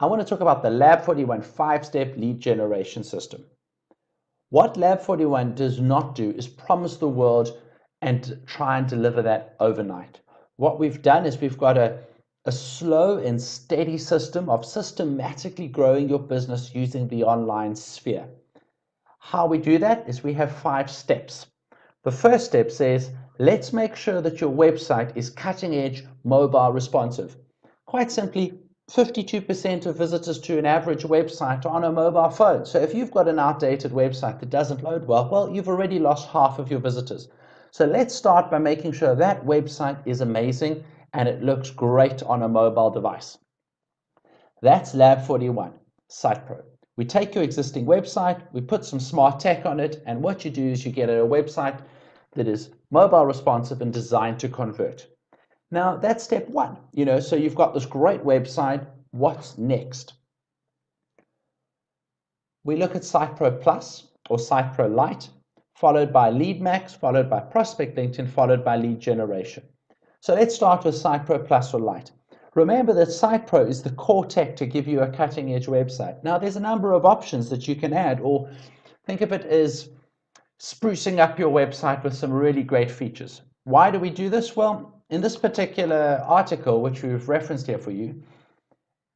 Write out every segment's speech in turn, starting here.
I want to talk about the Lab41 5-step lead generation system. What Lab41 does not do is promise the world and try and deliver that overnight. What we've done is we've got a slow and steady system of systematically growing your business using the online sphere. How we do that is we have 5 steps. The first step says, let's make sure that your website is cutting edge, mobile responsive. Quite simply, 52% of visitors to an average website are on a mobile phone. So if you've got an outdated website that doesn't load well, you've already lost half of your visitors. So let's start by making sure that website is amazing and it looks great on a mobile device. That's Lab41, Site Pro. We take your existing website, we put some smart tech on it, and what you do is you get a website that is mobile responsive and designed to convert. Now, that's step 1, so you've got this great website. What's next? We look at Site Pro Plus or Site Pro Lite, followed by Lead Max, followed by Prospect LinkedIn, followed by lead generation. So let's start with Site Pro Plus or Lite. Remember that Site Pro is the core tech to give you a cutting edge website. Now, there's a number of options that you can add, or think of it as sprucing up your website with some really great features. Why do we do this? Well, in this particular article, which we've referenced here for you,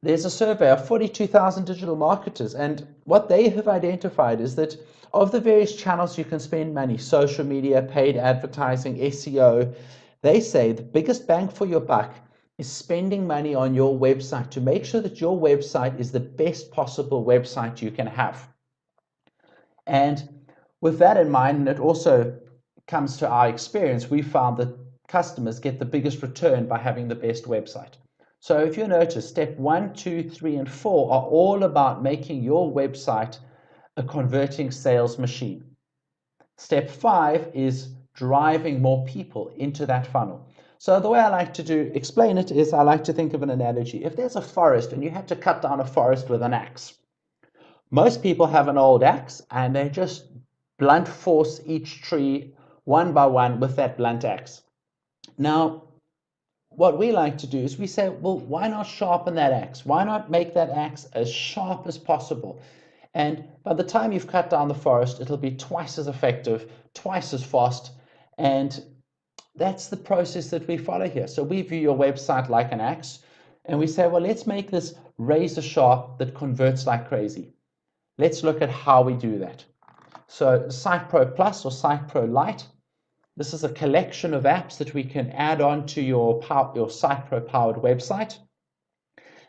there's a survey of 42,000 digital marketers, and what they have identified is that of the various channels you can spend money, social media, paid advertising, SEO, they say the biggest bang for your buck is spending money on your website to make sure that your website is the best possible website you can have. And with that in mind, and it also comes to our experience, we found that customers get the biggest return by having the best website. So if you notice, step 1, 2, 3, and 4 are all about making your website a converting sales machine. Step 5 is driving more people into that funnel. So the way I like to explain it is I like to think of an analogy. If there's a forest and you had to cut down a forest with an axe, most people have an old axe and they just blunt force each tree one by one with that blunt axe. Now, what we like to do is we say, well, why not sharpen that axe? Why not make that axe as sharp as possible? And by the time you've cut down the forest, it'll be twice as effective, twice as fast, and that's the process that we follow here. So we view your website like an axe, and we say, well, let's make this razor sharp that converts like crazy. Let's look at how we do that. So Site Pro Plus or Site Pro Lite, this is a collection of apps that we can add on to your Site Pro powered website.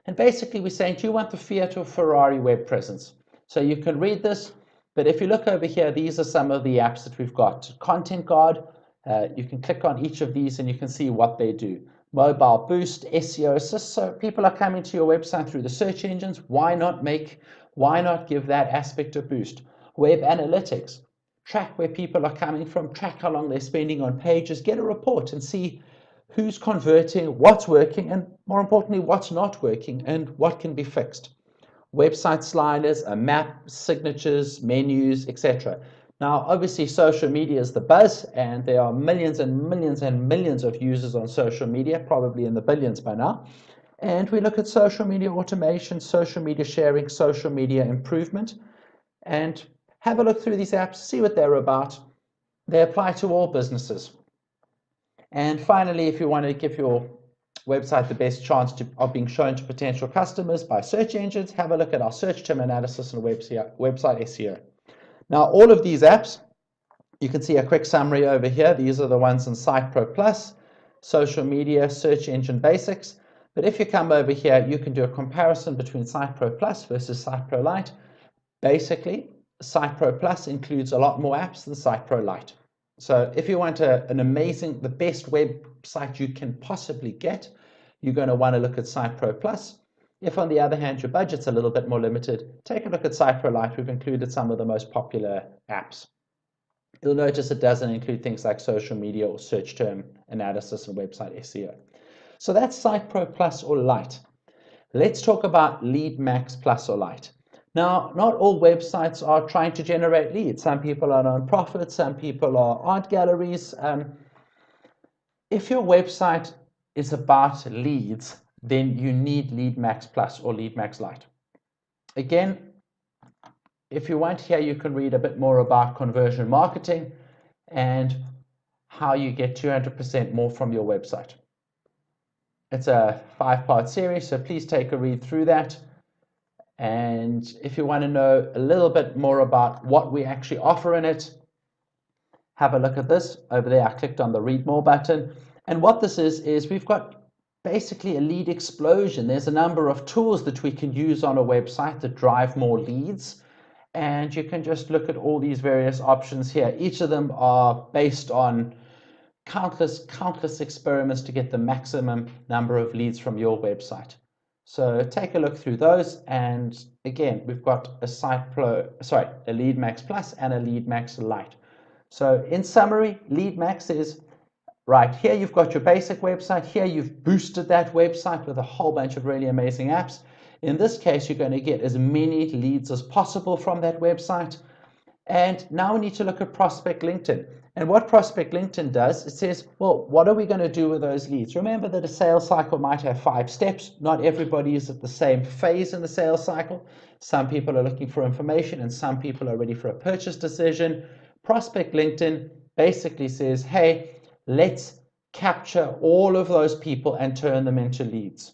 And basically we're saying, do you want the Fiat or Ferrari web presence? So you can read this, but if you look over here, these are some of the apps that we've got. Content Guard, you can click on each of these and you can see what they do. Mobile Boost, SEO Assist, so people are coming to your website through the search engines. Why not give that aspect a boost? Web Analytics, track where people are coming from, track how long they're spending on pages, get a report and see who's converting, what's working, and more importantly, what's not working and what can be fixed. Website sliders, a map, signatures, menus, etc. Now, obviously, social media is the buzz, and there are millions and millions and millions of users on social media, probably in the billions by now. And we look at social media automation, social media sharing, social media improvement, and have a look through these apps, see what they're about. They apply to all businesses. And finally, if you want to give your website the best chance of being shown to potential customers by search engines, have a look at our search term analysis and website SEO. Now, all of these apps, you can see a quick summary over here. These are the ones in Site Pro Plus, social media, search engine basics. But if you come over here, you can do a comparison between Site Pro Plus versus Site Pro Lite. Basically, Site Pro Plus includes a lot more apps than Site Pro Lite. So if you want the best website you can possibly get, you're going to want to look at Site Pro Plus. If, on the other hand, your budget's a little bit more limited, take a look at Site Pro Lite. We've included some of the most popular apps. You'll notice it doesn't include things like social media or search term analysis and website SEO. So that's Site Pro Plus or Lite. Let's talk about Lead Max Plus or Lite. Now, not all websites are trying to generate leads. Some people are non-profit, some people are art galleries. If your website is about leads, then you need Lead Max Plus or Lead Max Lite. Again, if you want here, you can read a bit more about conversion marketing and how you get 200% more from your website. It's a 5-part series, so please take a read through that. And if you want to know a little bit more about what we actually offer in it, have a look at this. Over there, I clicked on the Read More button. And what this is we've got basically a lead explosion. There's a number of tools that we can use on a website that drive more leads. And you can just look at all these various options here. Each of them are based on countless experiments to get the maximum number of leads from your website. So take a look through those. And again, we've got a Lead Max Plus and a Lead Max Lite. So in summary, Lead Max is right here. You've got your basic website. Here you've boosted that website with a whole bunch of really amazing apps. In this case, you're going to get as many leads as possible from that website. And now we need to look at Prospect LinkedIn. And what Prospect LinkedIn does, it says, well, what are we going to do with those leads? Remember that a sales cycle might have 5 steps. Not everybody is at the same phase in the sales cycle. Some people are looking for information and some people are ready for a purchase decision. Prospect LinkedIn basically says, hey, let's capture all of those people and turn them into leads.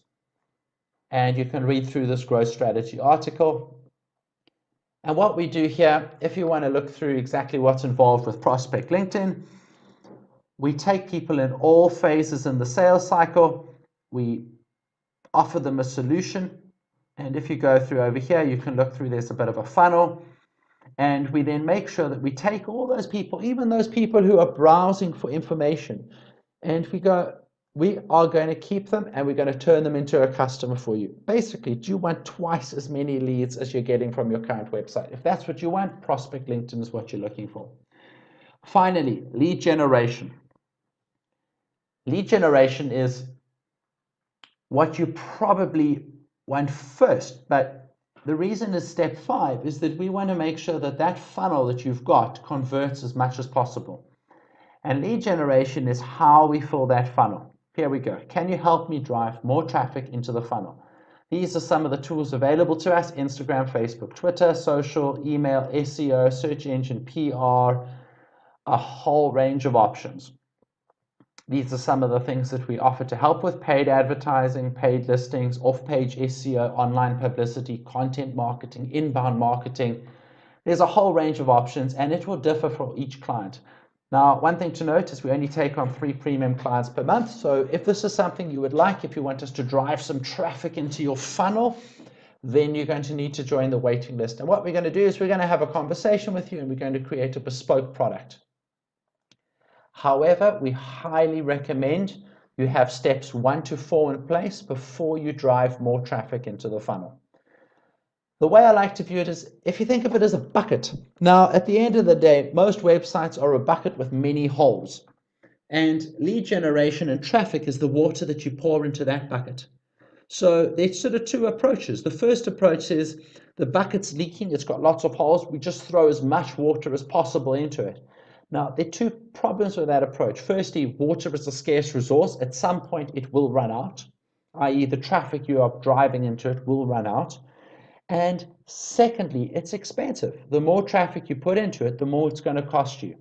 And you can read through this growth strategy article. And what we do here, if you want to look through exactly what's involved with Prospect LinkedIn, we take people in all phases in the sales cycle. We offer them a solution. And if you go through over here, you can look through, there's a bit of a funnel. And we then make sure that we take all those people, even those people who are browsing for information, and we are going to keep them and we're going to turn them into a customer for you. Basically, do you want twice as many leads as you're getting from your current website? If that's what you want, Prospect LinkedIn is what you're looking for. Finally, lead generation. Lead generation is what you probably want first, but the reason is step 5 is that we want to make sure that that funnel that you've got converts as much as possible. And lead generation is how we fill that funnel. Here we go. Can you help me drive more traffic into the funnel? These are some of the tools available to us: Instagram, Facebook, Twitter, social, email, SEO, search engine, PR, a whole range of options. These are some of the things that we offer to help with: paid advertising, paid listings, off-page SEO, online publicity, content marketing, inbound marketing. There's a whole range of options and it will differ for each client. Now, one thing to note is we only take on 3 premium clients per month. So if this is something you would like, if you want us to drive some traffic into your funnel, then you're going to need to join the waiting list. And what we're going to do is we're going to have a conversation with you and we're going to create a bespoke product. However, we highly recommend you have steps 1 to 4 in place before you drive more traffic into the funnel. The way I like to view it is, if you think of it as a bucket. Now, at the end of the day, most websites are a bucket with many holes. And lead generation and traffic is the water that you pour into that bucket. So there's sort of 2 approaches. The first approach is the bucket's leaking, it's got lots of holes, we just throw as much water as possible into it. Now, there are 2 problems with that approach. Firstly, water is a scarce resource. At some point, it will run out, i.e. the traffic you are driving into it will run out. And secondly, it's expensive. The more traffic you put into it, the more it's going to cost you.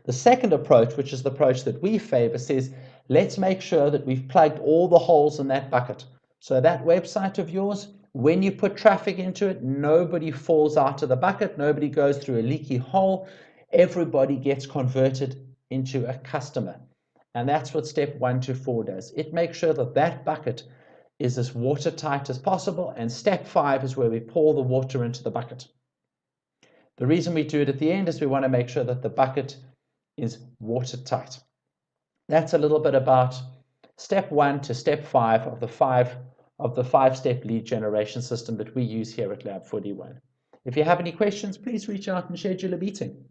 The second approach, which is the approach that we favor, says, let's make sure that we've plugged all the holes in that bucket. So that website of yours, when you put traffic into it, nobody falls out of the bucket, nobody goes through a leaky hole, everybody gets converted into a customer. And that's what step 1 to 4 does. It makes sure that that bucket is as watertight as possible, and step 5 is where we pour the water into the bucket. The reason we do it at the end is we want to make sure that the bucket is watertight. That's a little bit about step 1 to step 5 of the 5-step lead generation system that we use here at Lab41. If you have any questions, please reach out and schedule a meeting.